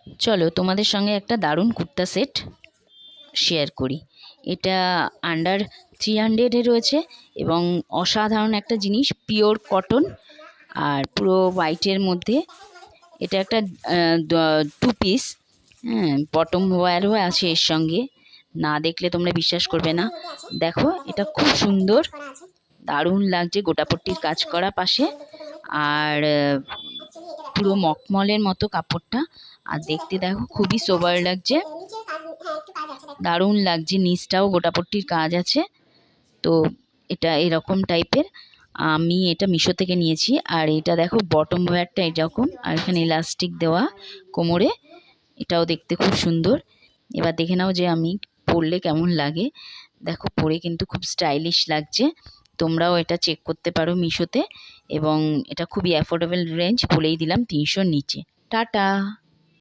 চলো তোমাদের সঙ্গে একটা দারুণ কুর্তা সেট শেয়ার করি। এটা আন্ডার 300-এ রয়েছে এবং অসাধারণ একটা জিনিস, পিওর কটন আর পুরো হোয়াইটের মধ্যে। এটা একটা 2 পিস, হ্যাঁ, বটম ওয়্যারও আছে এর সঙ্গে। না দেখলে তোমরা বিশ্বাস করবে না। দেখো, এটা খুব সুন্দর, দারুণ লাগছে, গোটাপট্টির কাজ করা পাশে। আর পুরো মখমলের মতো কাপড়টা। আর দেখতে দেখো খুবই সোবার লাগছে, দারুণ লাগছে। নিচটাও গোটাপট্টির কাজ আছে। তো এটা এরকম টাইপের। আমি এটা মিশো থেকে নিয়েছি। আর এটা দেখো বটম ওয়্যারটা এরকম, আর এখানে ইলাস্টিক দেওয়া কোমরে। এটাও দেখতে খুব সুন্দর। এবার দেখে নাও যে আমি পরলে কেমন লাগে। দেখো, পরে কিন্তু খুব স্টাইলিশ লাগছে। তোমরাও এটা চেক করতে পারো মিশোতে। এবং এটা খুবই অ্যাফোর্ডেবল রেঞ্জ, বলেই দিলাম 300-র নিচে। টাটা।